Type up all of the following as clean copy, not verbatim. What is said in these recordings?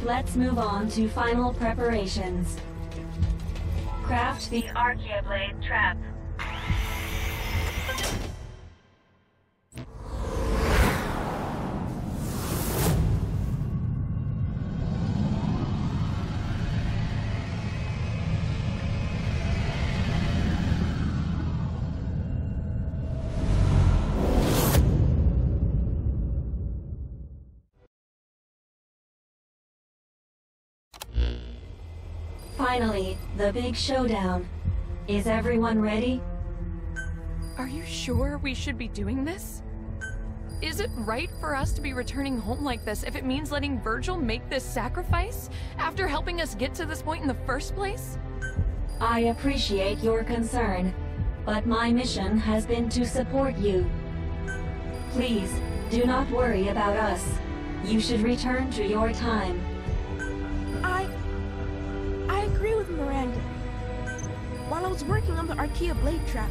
Let's move on to final preparations. Craft the Archaea blade trap. Finally, the big showdown. Is everyone ready? Are you sure we should be doing this? Is it right for us to be returning home like this if it means letting Virgil make this sacrifice after helping us get to this point in the first place? I appreciate your concern, but my mission has been to support you. Please, do not worry about us. You should return to your time. I agree with Miranda. While I was working on the Archaea blade trap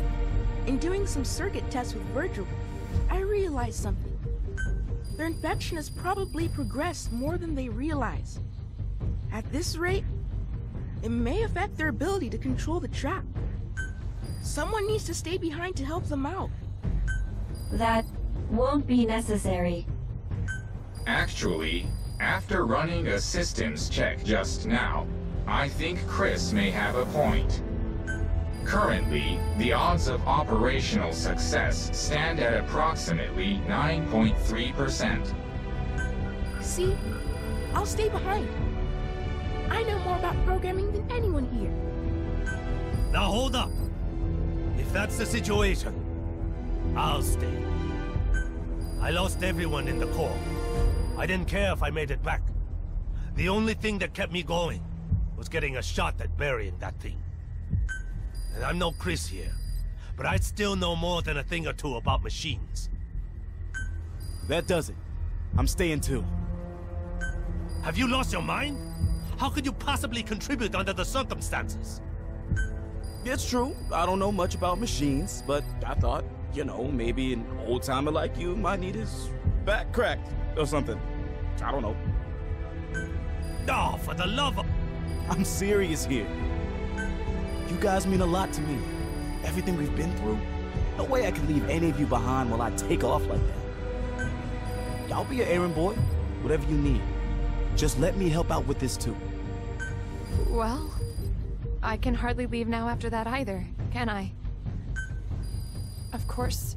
and doing some circuit tests with Virgil, I realized something. Their infection has probably progressed more than they realize. At this rate, it may affect their ability to control the trap. Someone needs to stay behind to help them out. That won't be necessary. Actually, after running a systems check just now, I think Chris may have a point. Currently, the odds of operational success stand at approximately 9.3%. See? I'll stay behind. I know more about programming than anyone here. Now hold up. If that's the situation, I'll stay. I lost everyone in the core. I didn't care if I made it back. The only thing that kept me going was getting a shot at burying that thing. And I'm no Chris here, but I still know more than a thing or two about machines. That does it. I'm staying too. Have you lost your mind? How could you possibly contribute under the circumstances? It's true, I don't know much about machines, but I thought, you know, maybe an old-timer like you might need his back cracked or something. I don't know. Oh, for the love of... I'm serious here. You guys mean a lot to me. Everything we've been through. No way I can leave any of you behind while I take off like that. Y'all be an errand boy, whatever you need. Just let me help out with this too. Well, I can hardly leave now after that either, can I? Of course,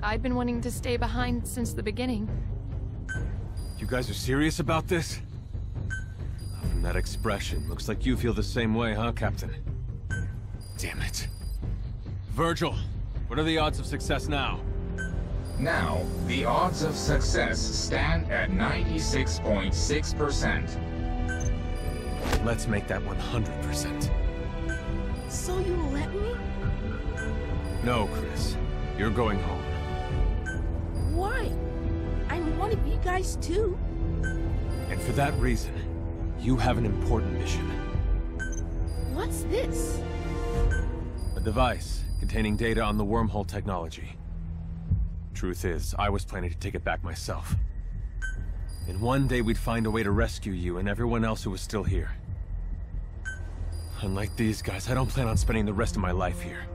I've been wanting to stay behind since the beginning. You guys are serious about this? From that expression, looks like you feel the same way, huh, Captain? Damn it. Virgil, what are the odds of success now? Now, the odds of success stand at 96.6%. Let's make that 100%. So you'll let me? No, Chris. You're going home. Why? I'm one of you guys too. And for that reason, you have an important mission. What's this? A device containing data on the wormhole technology. Truth is, I was planning to take it back myself. And one day we'd find a way to rescue you and everyone else who was still here. Unlike these guys, I don't plan on spending the rest of my life here.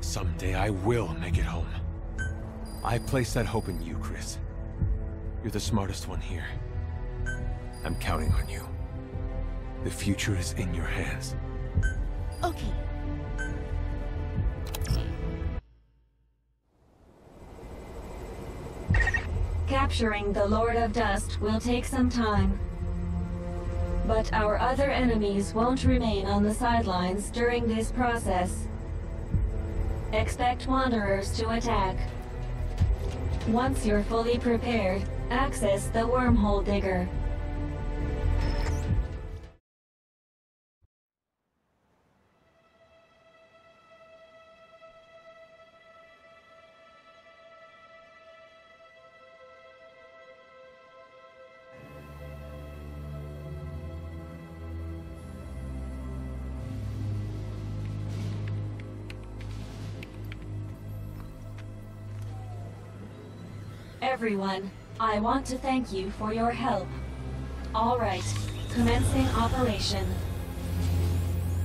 Someday I will make it home. I place that hope in you, Chris. You're the smartest one here. I'm counting on you. The future is in your hands. Okay. Capturing the Lord of Dust will take some time. But our other enemies won't remain on the sidelines during this process. Expect Wanderers to attack. Once you're fully prepared, access the wormhole digger. Everyone, I want to thank you for your help. All right. Commencing operation.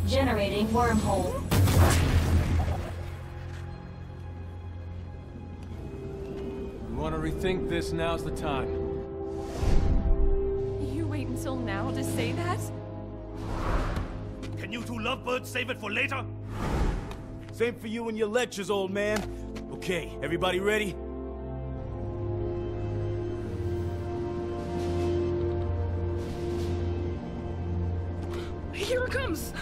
Generating wormhole. You want to rethink this? Now's the time. You wait until now to say that? Can you two lovebirds save it for later? Same for you and your lectures, old man. Okay, everybody ready? Here it comes!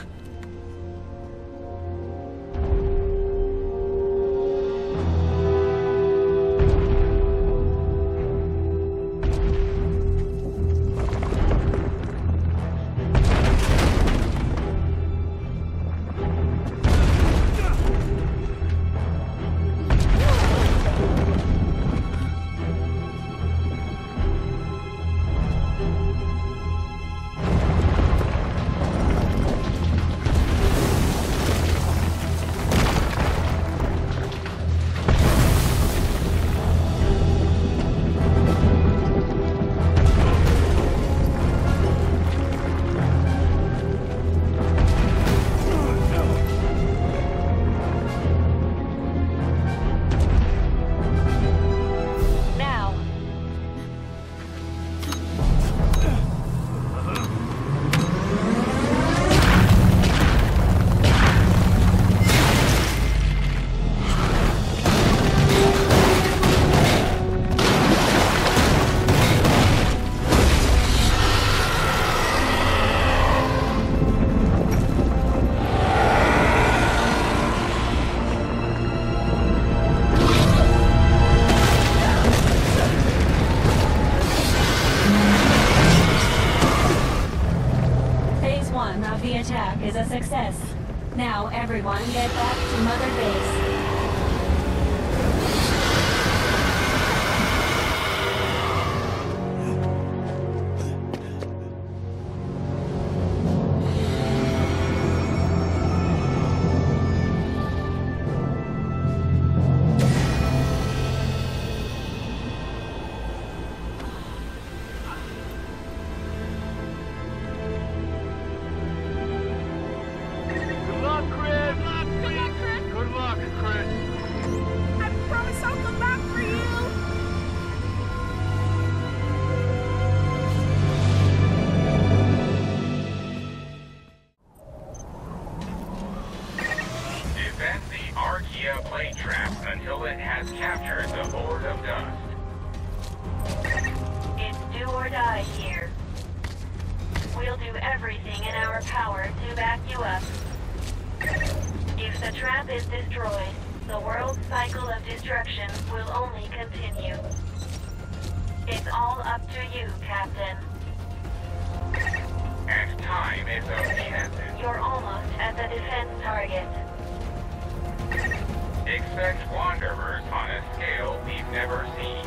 The attack is a success. Now everyone get back to Mother Base. Archaea plate trap until it has captured the Lord of Dust. It's do or die here. We'll do everything in our power to back you up. If the trap is destroyed, the world's cycle of destruction will only continue. It's all up to you, Captain. And time is of the essence. You're almost at the defense target. Expect wanderers on a scale we've never seen.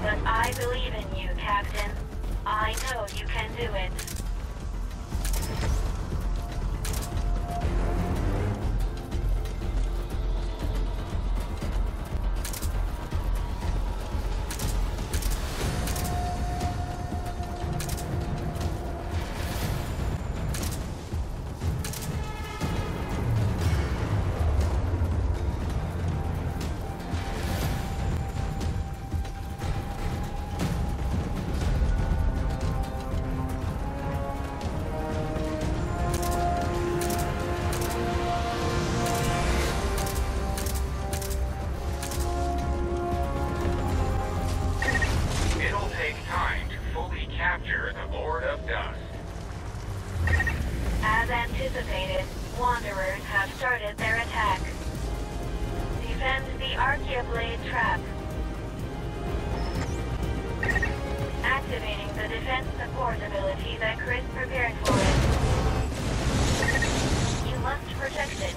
But I believe in you, Captain. I know you can do it. Capture the Lord of Dust. As anticipated, Wanderers have started their attack. Defend the Archaea blade trap. Activating the defense support ability that Chris prepared for it. You must protect it.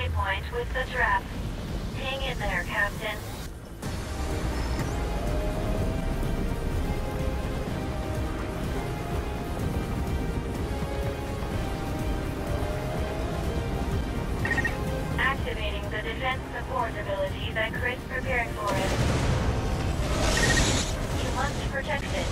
waypoint with the trap. Hang in there, Captain. Activating the defense support ability that Chris prepared for us. You must protect it.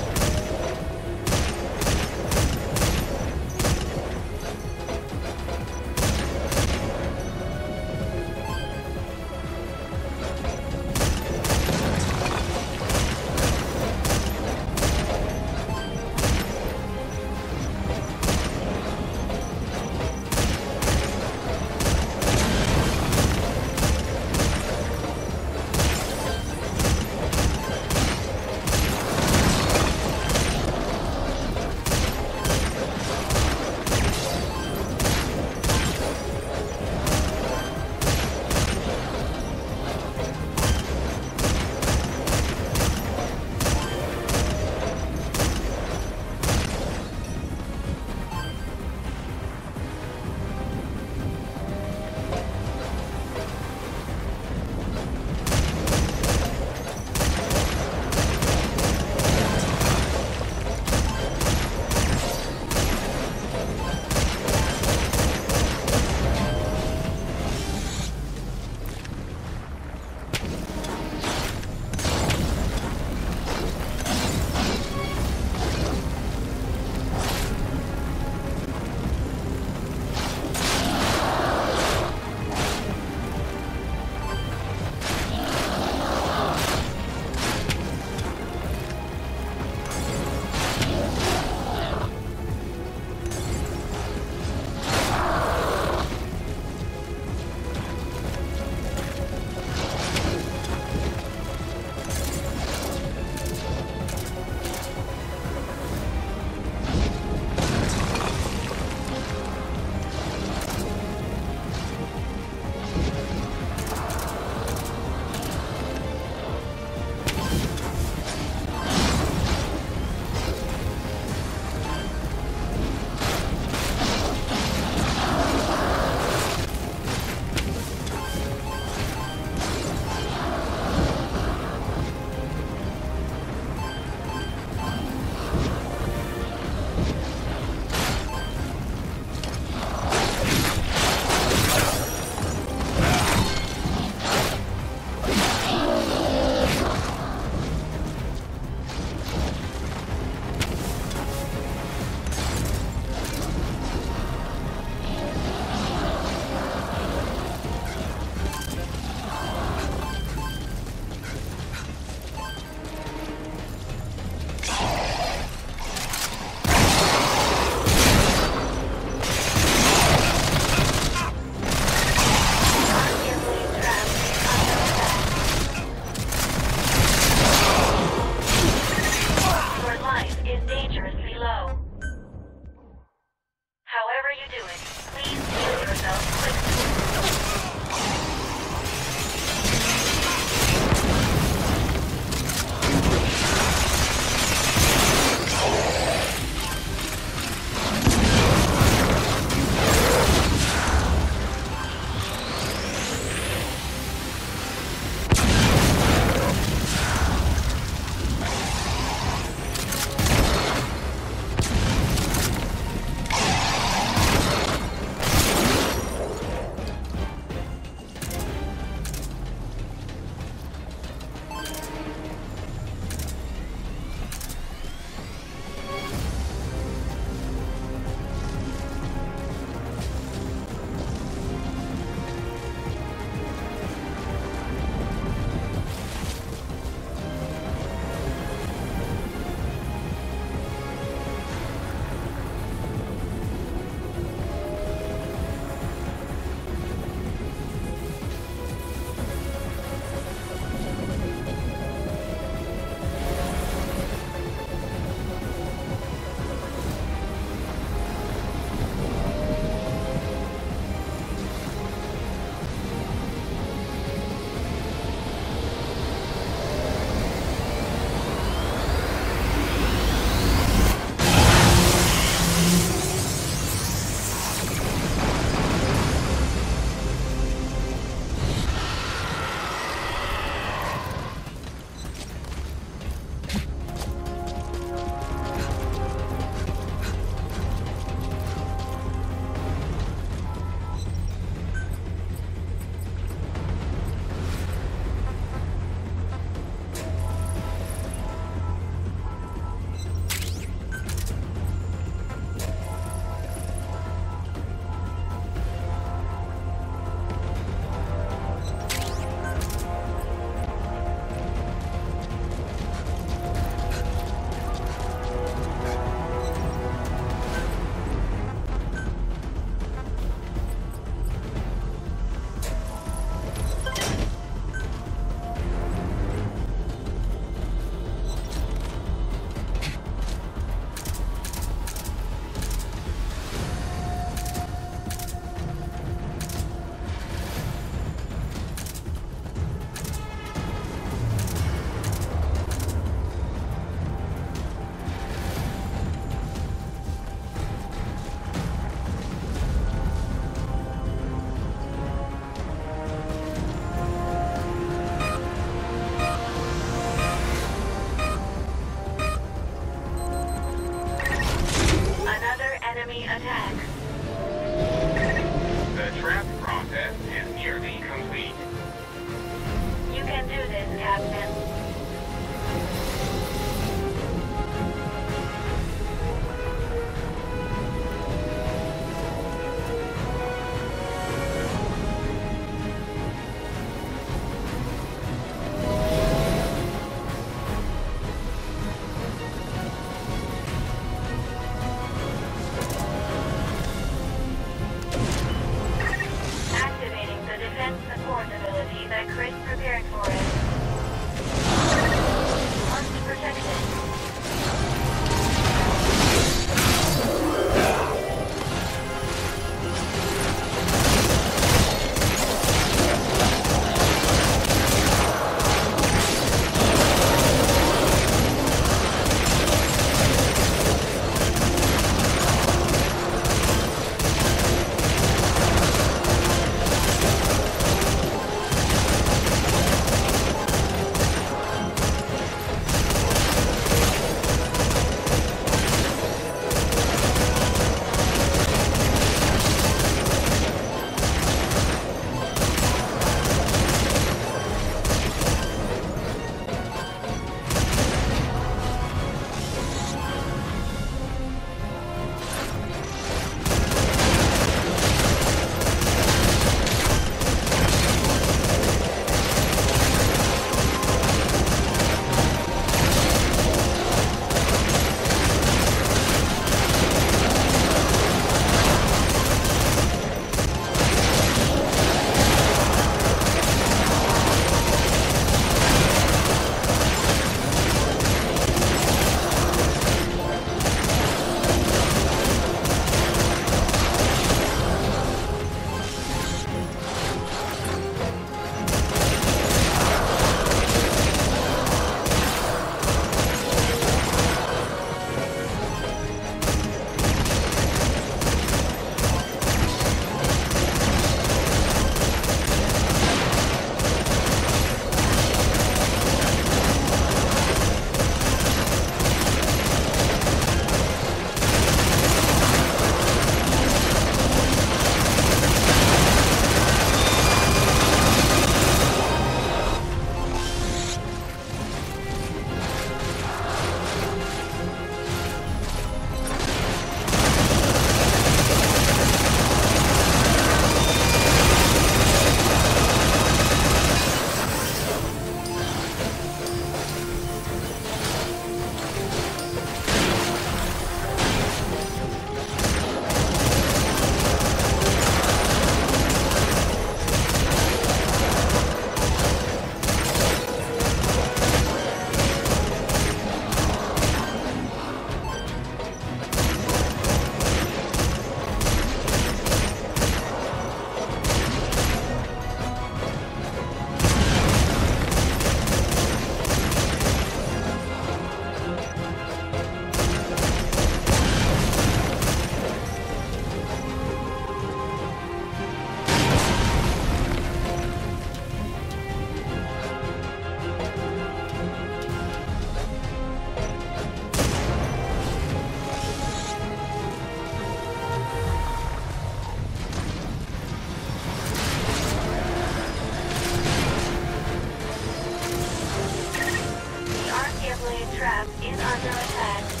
is under attack.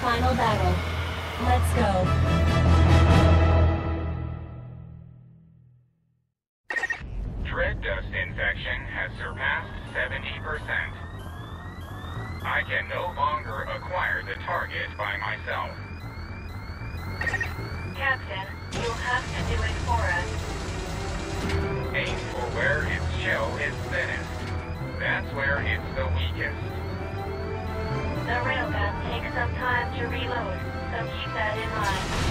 final battle. Let's go. Dread dust infection has surpassed 70%. I can no longer acquire the target by myself. Captain, you'll have to do it for us. Aim for where its shell is thinnest. That's where it's the weakest. The railgun takes some time to reload, so keep that in mind.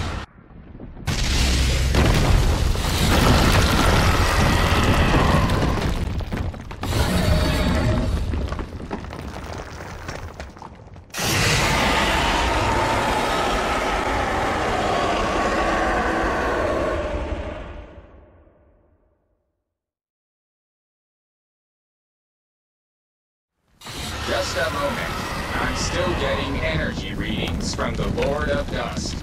Just a moment. I'm still getting energy readings from the Lord of Dust.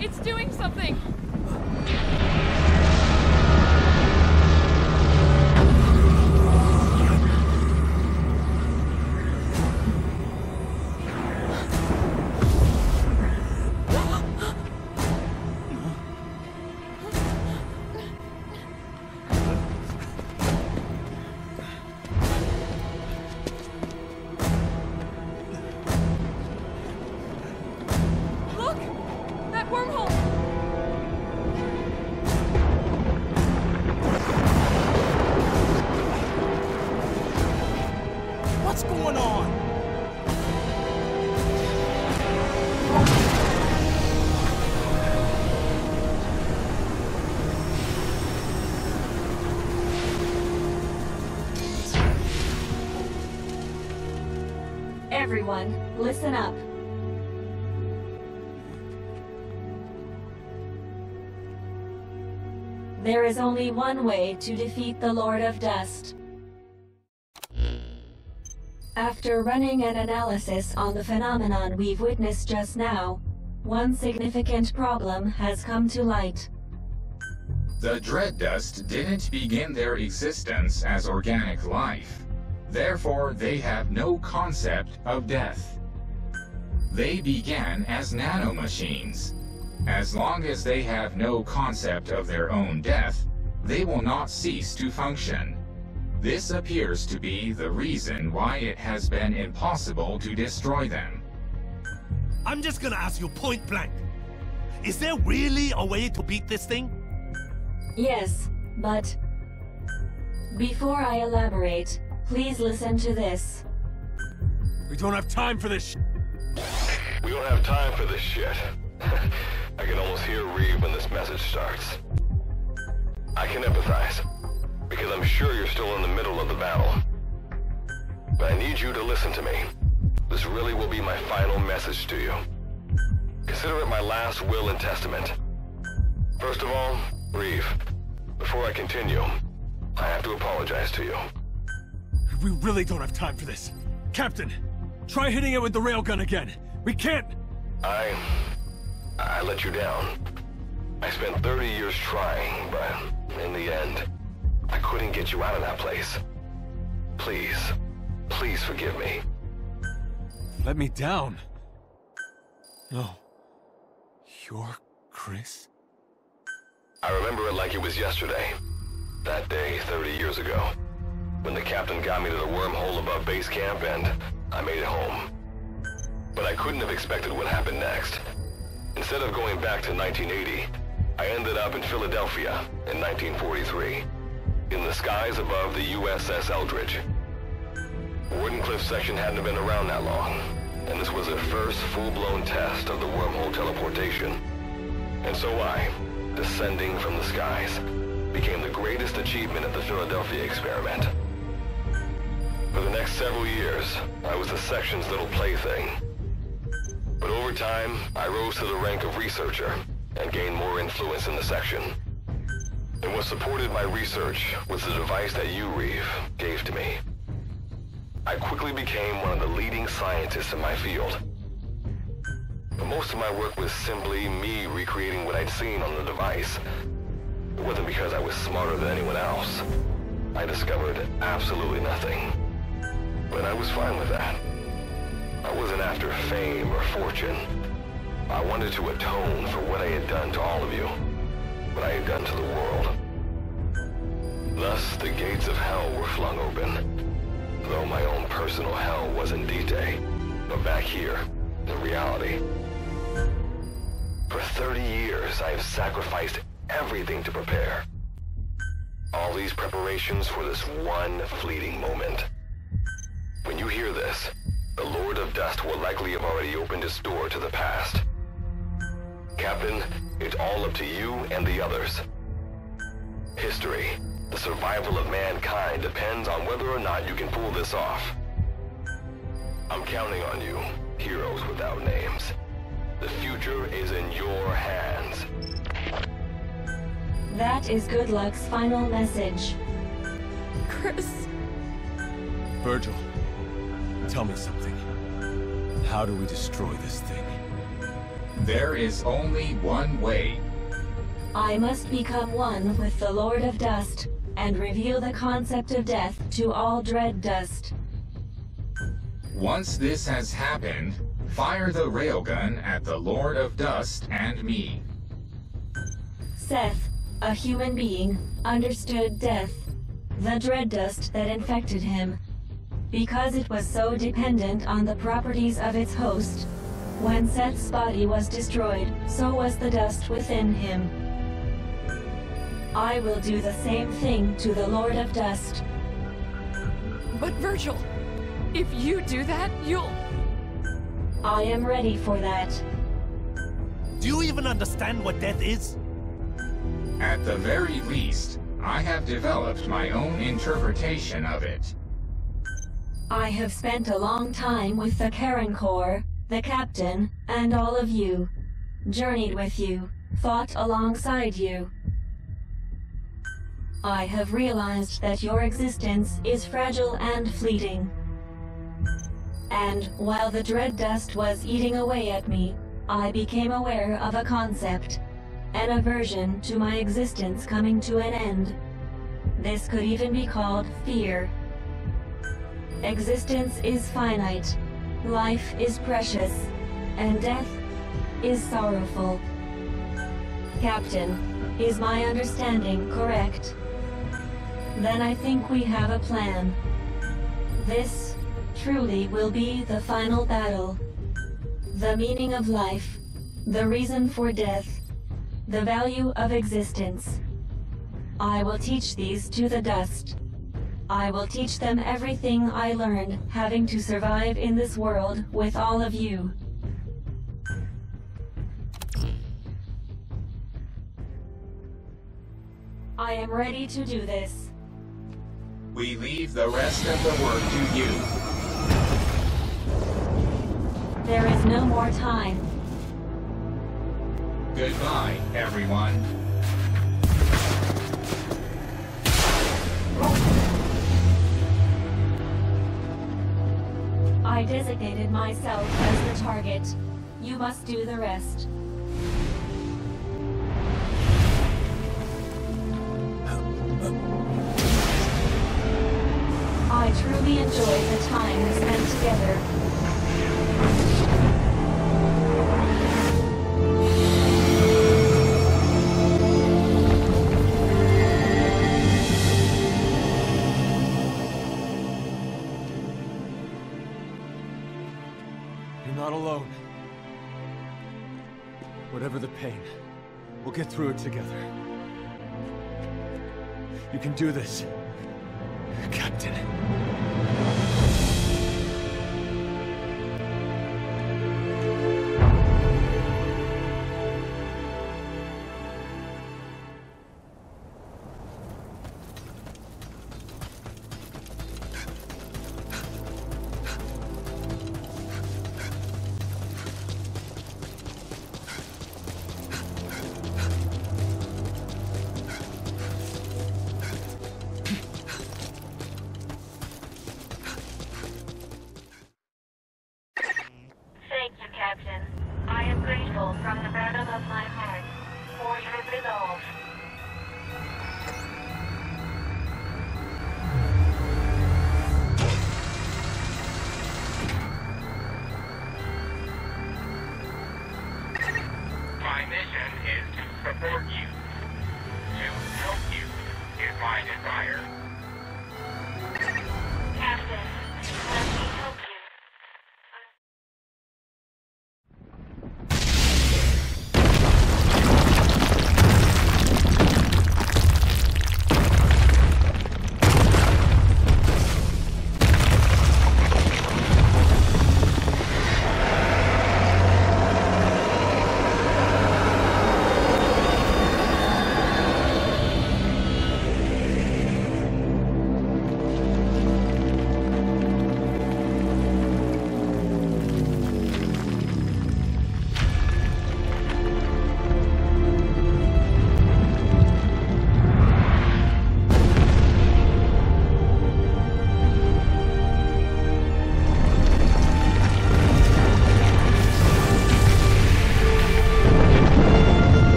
It's doing something! Look! That wormhole! What's going on? Everyone, listen up. There is only one way to defeat the Lord of Dust. After running an analysis on the phenomenon we've witnessed just now, one significant problem has come to light. The Dread Dust didn't begin their existence as organic life. Therefore, they have no concept of death. They began as nanomachines. As long as they have no concept of their own death, they will not cease to function. This appears to be the reason why it has been impossible to destroy them. I'm just gonna ask you point blank. Is there really a way to beat this thing? Yes, but before I elaborate, please listen to this. We don't have time for this We don't have time for this shit. I can almost hear Reeve when this message starts. I can empathize, because I'm sure you're still in the middle of the battle. But I need you to listen to me. This really will be my final message to you. Consider it my last will and testament. First of all, Reeve, before I continue, I have to apologize to you. We really don't have time for this. Captain, try hitting it with the railgun again. We can't... I let you down. I spent 30 years trying, but in the end, I couldn't get you out of that place. Please, please forgive me. Let me down. No. You're Chris? I remember it like it was yesterday. That day, 30 years ago. When the captain got me to the wormhole above base camp and I made it home. But I couldn't have expected what happened next. Instead of going back to 1980, I ended up in Philadelphia in 1943, in the skies above the USS Eldridge. Wardenclyffe section hadn't been around that long, and this was the first full-blown test of the wormhole teleportation. And so I, descending from the skies, became the greatest achievement of the Philadelphia experiment. For the next several years, I was the section's little plaything. But over time, I rose to the rank of researcher and gained more influence in the section. And what supported my research was the device that you, Reeve, gave to me. I quickly became one of the leading scientists in my field. But most of my work was simply me recreating what I'd seen on the device. It wasn't because I was smarter than anyone else. I discovered absolutely nothing. But I was fine with that. I wasn't after fame or fortune. I wanted to atone for what I had done to all of you, what I had done to the world. Thus, the gates of hell were flung open. Though my own personal hell wasn't D-Day, but back here, in reality. For 30 years, I have sacrificed everything to prepare. All these preparations for this one fleeting moment. When you hear this, the Lord of Dust will likely have already opened his door to the past. Captain, it's all up to you and the others. history. The survival of mankind depends on whether or not you can pull this off. I'm counting on you, heroes without names. The future is in your hands. That is Good Luck's final message. Chris. Virgil, tell me something. How do we destroy this thing? There is only one way. I must become one with the Lord of Dust and reveal the concept of death to all dread dust. Once this has happened, fire the railgun at the Lord of Dust and me. Seth, a human being, understood death, the dread dust that infected him. Because it was so dependent on the properties of its host, when Seth's body was destroyed, so was the dust within him. I will do the same thing to the Lord of Dust. But Virgil, if you do that, you'll... I am ready for that. Do you even understand what death is? At the very least, I have developed my own interpretation of it. I have spent a long time with the Karen Corps, the captain, and all of you. Journeyed with you, fought alongside you. I have realized that your existence is fragile and fleeting. And while the dread dust was eating away at me, I became aware of a concept, an aversion to my existence coming to an end. This could even be called fear. Existence is finite, life is precious, and death is sorrowful. Captain, is my understanding correct? Then I think we have a plan. This truly will be the final battle. The meaning of life, the reason for death, the value of existence. I will teach these to the dust. I will teach them everything I learned having to survive in this world with all of you. I am ready to do this. We leave the rest of the work to you. There is no more time. Goodbye, everyone. I designated myself as the target. You must do the rest. I truly enjoyed the time we spent together. You're not alone. Whatever the pain, we'll get through it together. You can do this, Captain. Thank you, Captain. I am grateful from the bottom of my heart for your resolve. My mission is to support you. To help you is my desire. Captain, let me help you.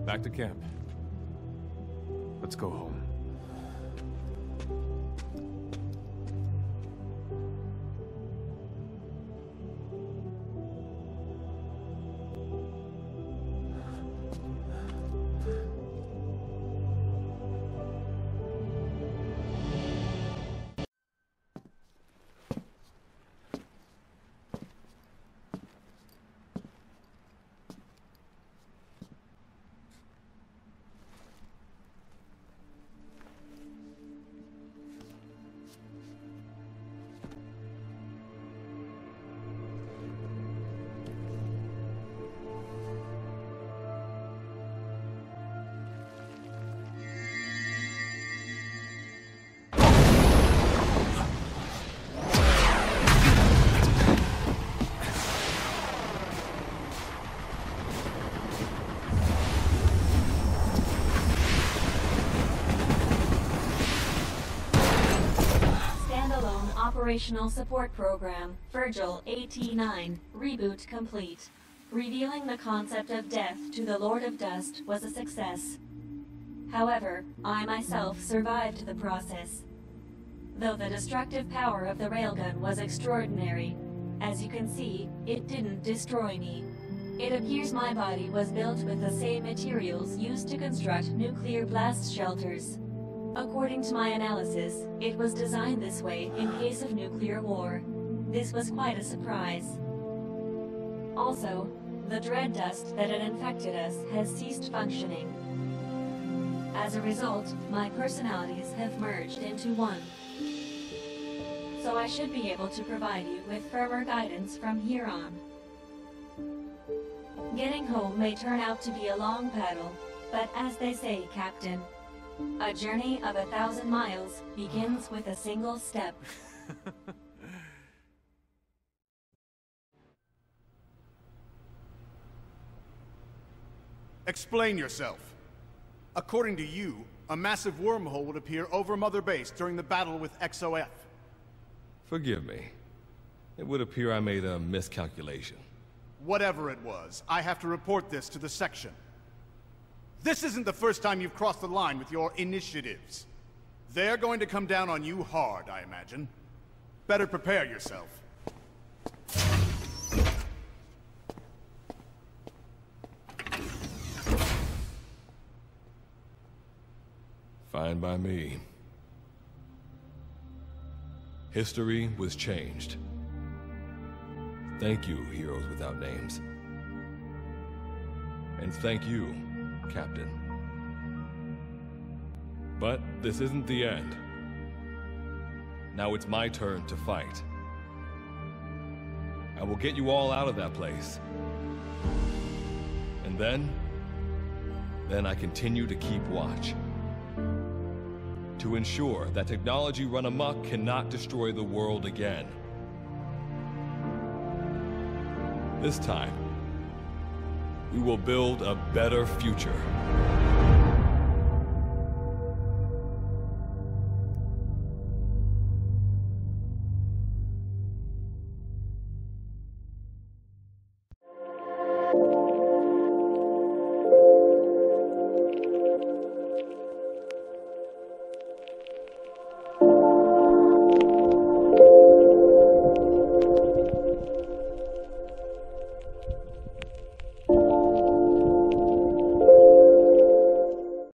Back to camp. Let's go home. Operational Support Program, Virgil AT-9, reboot complete. Revealing the concept of death to the Lord of Dust was a success. However, I myself survived the process. Though the destructive power of the railgun was extraordinary, as you can see, it didn't destroy me. It appears my body was built with the same materials used to construct nuclear blast shelters. According to my analysis, it was designed this way in case of nuclear war. This was quite a surprise. Also, the dread dust that had infected us has ceased functioning. As a result, my personalities have merged into one. So I should be able to provide you with firmer guidance from here on. Getting home may turn out to be a long paddle, but as they say, Captain, a journey of 1,000 miles begins with a single step. Explain yourself. According to you, a massive wormhole would appear over Mother Base during the battle with XOF. Forgive me. It would appear I made a miscalculation. Whatever it was, I have to report this to the section. This isn't the first time you've crossed the line with your initiatives. They're going to come down on you hard, I imagine. Better prepare yourself. Fine by me. History was changed. Thank you, heroes without names. And thank you, Captain. But this isn't the end. Now it's my turn to fight. I will get you all out of that place. And then I continue to keep watch. To ensure that technology run amok cannot destroy the world again. This time, we will build a better future.